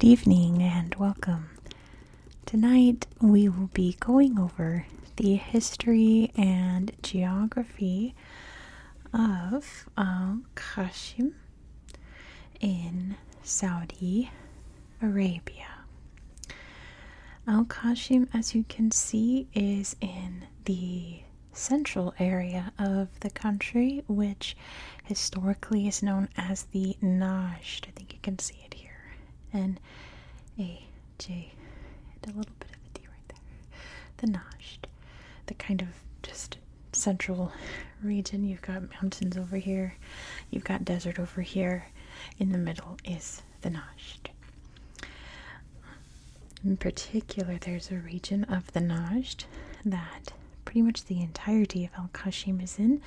Good evening and welcome. Tonight we will be going over the history and geography of Qasm in Saudi Arabia. Qasm, as you can see, is in the central area of the country, which historically is known as the Najd. I think you can see it here. N-A-J, and a little bit of a D right there. The Najd, the kind of just central region. You've got mountains over here, you've got desert over here. In the middle is the Najd. In particular, there's a region of the Najd that pretty much the entirety of Qasm is in,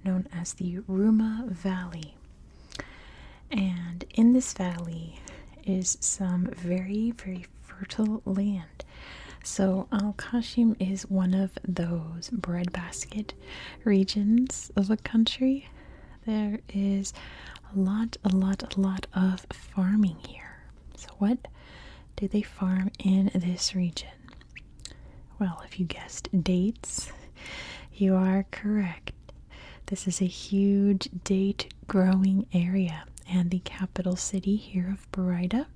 known as the Ruma Valley. And in this valley is some very, very fertile land. So Qasm is one of those breadbasket regions of a country. There is a lot of farming here. So what do they farm in this region? Well, if you guessed dates, you are correct. This is a huge date growing area, and the capital city here of Buraidah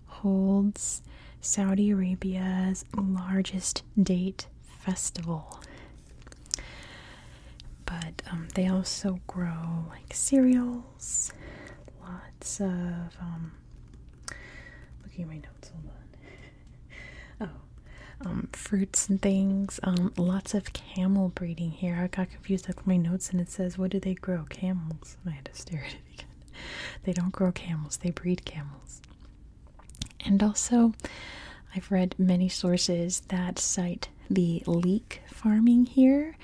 holds Saudi Arabia's largest date festival. But they also grow like cereals, lots of looking at my notes, hold on. Fruits and things, lots of camel breeding here. I got confused with my notes and it says, what do they grow? Camels. I had to stare at it again. They don't grow camels, they breed camels. And also, I've read many sources that cite the leek farming here.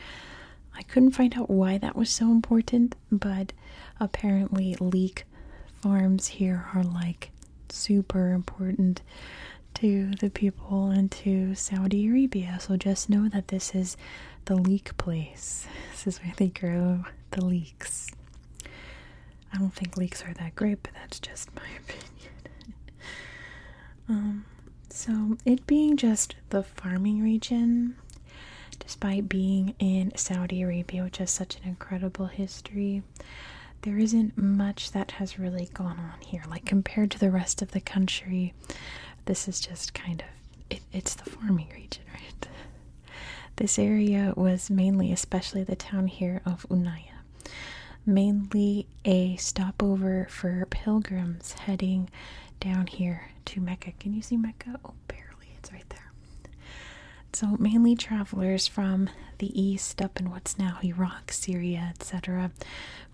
I couldn't find out why that was so important, but apparently leek farms here are like super important to the people and to Saudi Arabia. So just know that this is the leek place. This is where they grow the leeks. I don't think leeks are that great, but that's just my opinion. So it being just the farming region, despite being in Saudi Arabia, which has such an incredible history, there isn't much that has really gone on here. Like compared to the rest of the country, this is just kind of, it's the farming region, right? This area was mainly, especially the town here of Unaya, mainly a stopover for pilgrims heading down here to Mecca. Can you see Mecca? Oh, barely. It's right there. So mainly travelers from the east up in what's now Iraq, Syria, etc.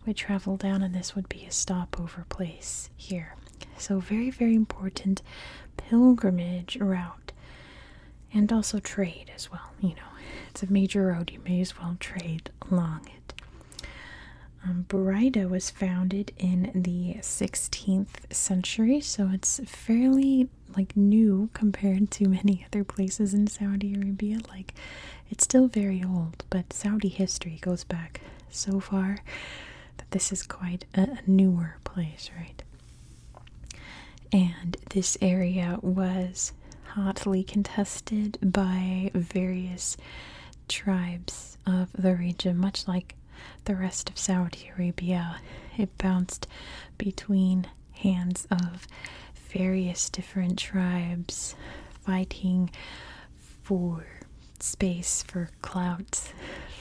would travel down, and this would be a stopover place here. So very, very important pilgrimage route, and also trade as well. You know, it's a major road, you may as well trade along it. Buraidah was founded in the 16th century, so it's fairly like new compared to many other places in Saudi Arabia. Like, it's still very old, but Saudi history goes back so far that this is quite a newer place, right? And this area was hotly contested by various tribes of the region, much like the rest of Saudi Arabia. It bounced between hands of various different tribes fighting for space, for clout,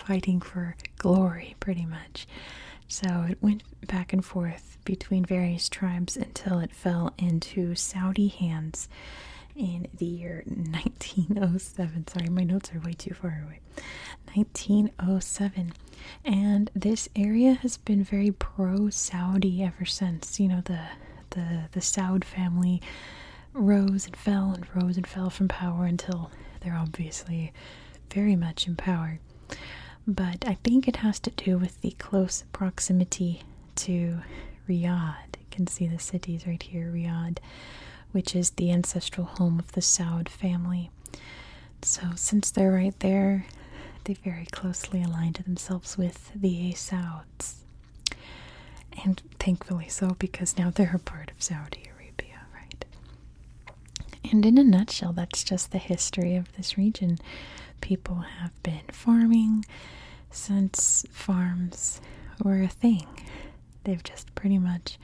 fighting for glory, pretty much. So it went back and forth between various tribes until it fell into Saudi hands in the year 1907. Sorry, my notes are way too far away. 1907. And this area has been very pro-Saudi ever since. You know, the Saud family rose and fell from power until they're obviously very much in power. But I think it has to do with the close proximity to Riyadh. You can see the cities right here, Riyadh, which is the ancestral home of the Saud family. So since they're right there, they very closely aligned themselves with the Sauds. And thankfully so, because now they're a part of Saudi Arabia, right? And in a nutshell, that's just the history of this region. People have been farming since farms were a thing. They've just pretty much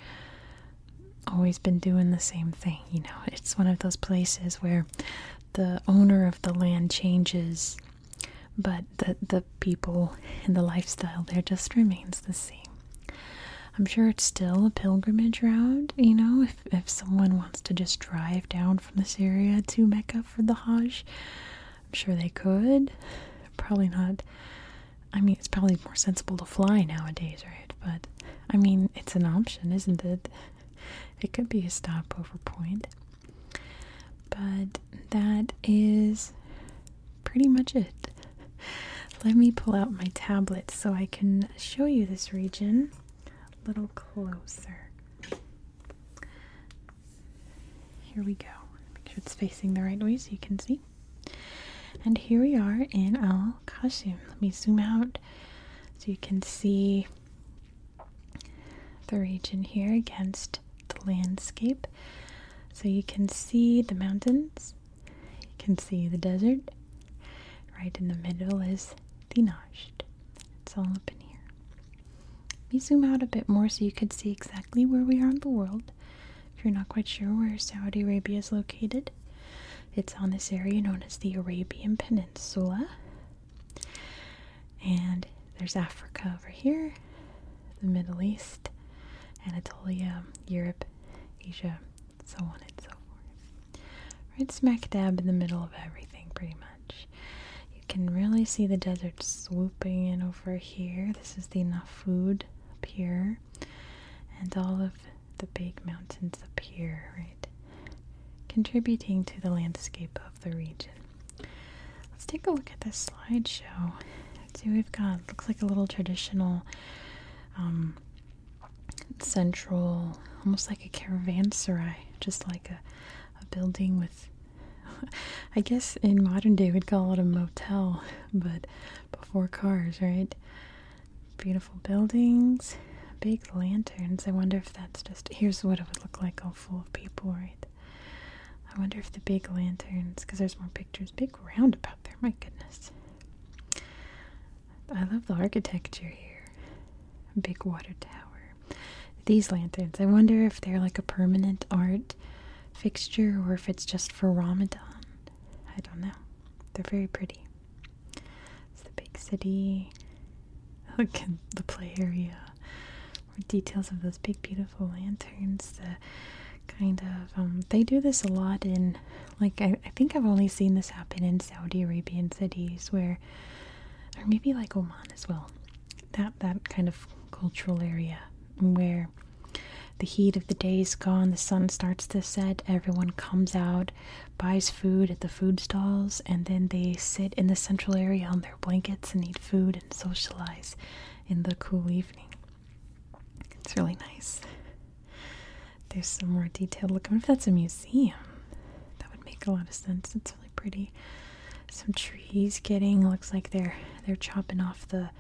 always been doing the same thing. You know, it's one of those places where the owner of the land changes, but the people and the lifestyle there just remains the same. I'm sure it's still a pilgrimage route, you know, if someone wants to just drive down from this area to Mecca for the Hajj, I'm sure they could. Probably not. I mean, it's probably more sensible to fly nowadays, right? But, I mean, it's an option, isn't it? It could be a stopover point. But that is pretty much it. Let me pull out my tablet so I can show you this region a little closer. Here we go. Make sure it's facing the right way so you can see. And here we are in Qasm. Let me zoom out so you can see the region here against the landscape. So you can see the mountains, you can see the desert. Right in the middle is the Najd. It's all up in here. Let me zoom out a bit more so you can see exactly where we are in the world. If you're not quite sure where Saudi Arabia is located, it's on this area known as the Arabian Peninsula. And there's Africa over here, the Middle East, Anatolia, Europe, Asia, so on and so forth. Right smack dab in the middle of everything, pretty much. You can really see the desert swooping in over here. This is the Nafud up here, and all of the big mountains up here, right? Contributing to the landscape of the region. Let's take a look at this slideshow. See what we've got. Looks like a little traditional central, almost like a caravanserai, just like a building with, I guess in modern day we'd call it a motel, but before cars, right? Beautiful buildings, big lanterns. I wonder if that's just, here's what it would look like all full of people, right? I wonder if the big lanterns, because there's more pictures, big roundabout there, my goodness. I love the architecture here. Big water tower. These lanterns, I wonder if they're like a permanent art fixture or if it's just for Ramadan. I don't know. They're very pretty. It's the big city. Look at the play area. More details of those big beautiful lanterns. The kind of, they do this a lot in, like, I think I've only seen this happen in Saudi Arabian cities where, or maybe like Oman as well. That kind of cultural area where the heat of the day is gone, the sun starts to set, everyone comes out, buys food at the food stalls, and then they sit in the central area on their blankets and eat food and socialize in the cool evening. It's really nice. There's some more detailed look. I wonder if that's a museum. That would make a lot of sense. It's really pretty. Some trees looks like they're chopping off the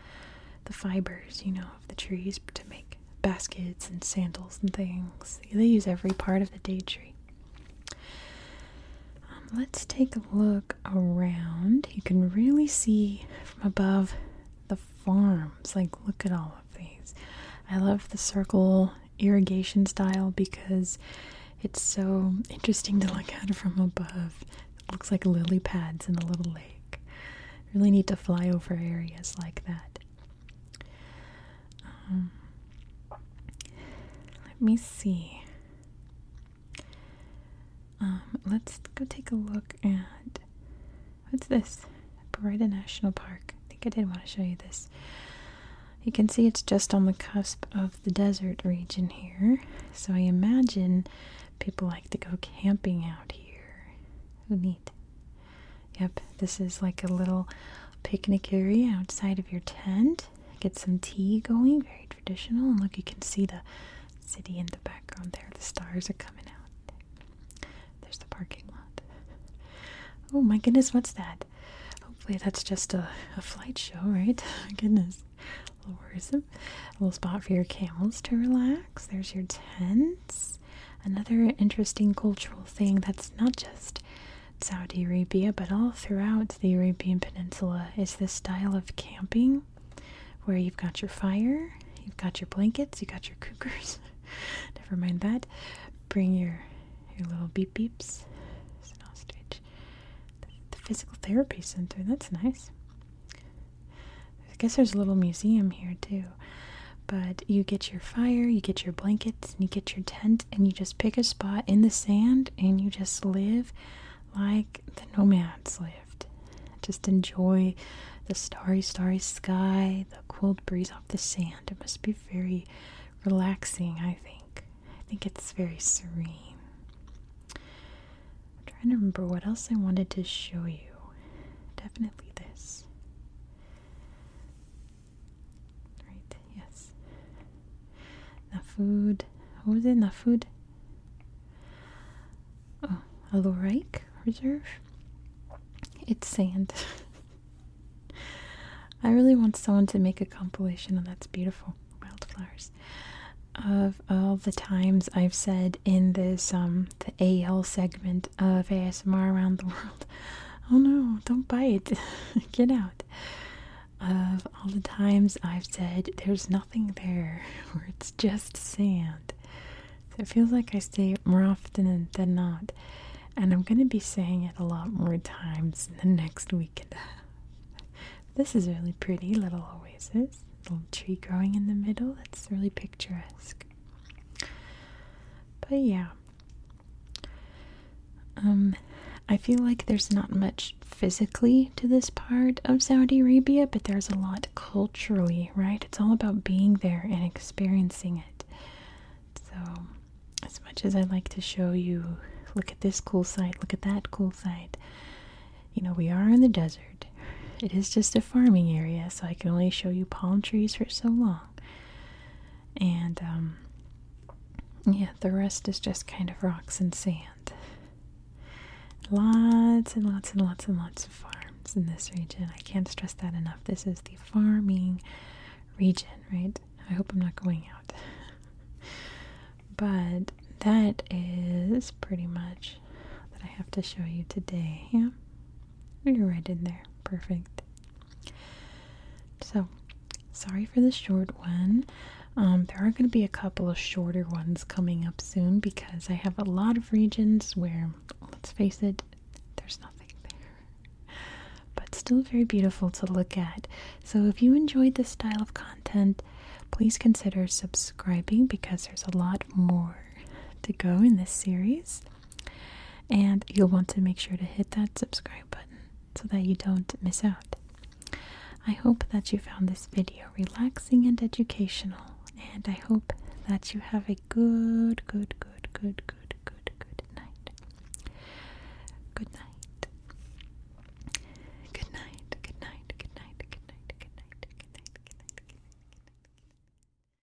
fibers, you know, of the trees to make baskets and sandals and things. They use every part of the date tree. Let's take a look around. You can really see from above the farms. Like, look at all of these. I love the circle irrigation style because it's so interesting to look at it from above. It looks like lily pads in a little lake. Really need to fly over areas like that. Let me see. Let's go take a look at, what's this? Barita National Park. I think I did want to show you this. You can see it's just on the cusp of the desert region here. So I imagine people like to go camping out here. Oh, neat. Yep, this is like a little picnic area outside of your tent. Get some tea going, very traditional. And look, you can see the city in the background there. The stars are coming out. There's the parking lot. Oh my goodness, what's that? Hopefully that's just a flight show, right? My goodness. A little spot for your camels to relax. There's your tents. Another interesting cultural thing that's not just Saudi Arabia, but all throughout the Arabian Peninsula is this style of camping where you've got your fire, you've got your blankets, you got your cookers. Never mind that. Bring your little beep beeps. There's an ostrich. The physical therapy center, that's nice. I guess there's a little museum here too. But you get your fire, you get your blankets, and you get your tent, and you just pick a spot in the sand and you just live like the nomads lived. Just enjoy the starry, starry sky, the cold breeze off the sand. It must be very relaxing, I think. I think it's very serene. I'm trying to remember what else I wanted to show you. Definitely this. Right, yes. Nafud. What was it? Nafud? Oh, Aloraik Reserve. It's sand. I really want someone to make a compilation of that's beautiful wildflowers of all the times I've said in this the AL segment of ASMR around the world. Oh no, don't bite. Get out. Of all the times I've said there's nothing there, or it's just sand. So it feels like I say it more often than not. And I'm going to be saying it a lot more times in the next week and a half. This is really pretty little oasis. Little tree growing in the middle. That's really picturesque. But yeah. I feel like there's not much physically to this part of Saudi Arabia, but there's a lot culturally, right? It's all about being there and experiencing it. So, as much as I like to show you, look at this cool site, look at that cool site, you know, we are in the desert. It is just a farming area, so I can only show you palm trees for so long. And, yeah, the rest is just kind of rocks and sand. Lots and lots and lots and lots of farms in this region. I can't stress that enough. This is the farming region, right? I hope I'm not going out. But that is pretty much that I have to show you today. Yeah, you're right in there. Perfect. So, sorry for the short one. There are going to be a couple of shorter ones coming up soon because I have a lot of regions where, let's face it, there's nothing there. But still very beautiful to look at. So if you enjoyed this style of content, please consider subscribing because there's a lot more to go in this series. And you'll want to make sure to hit that subscribe button so that you don't miss out. I hope that you found this video relaxing and educational. And I hope that you have a good night. Good night.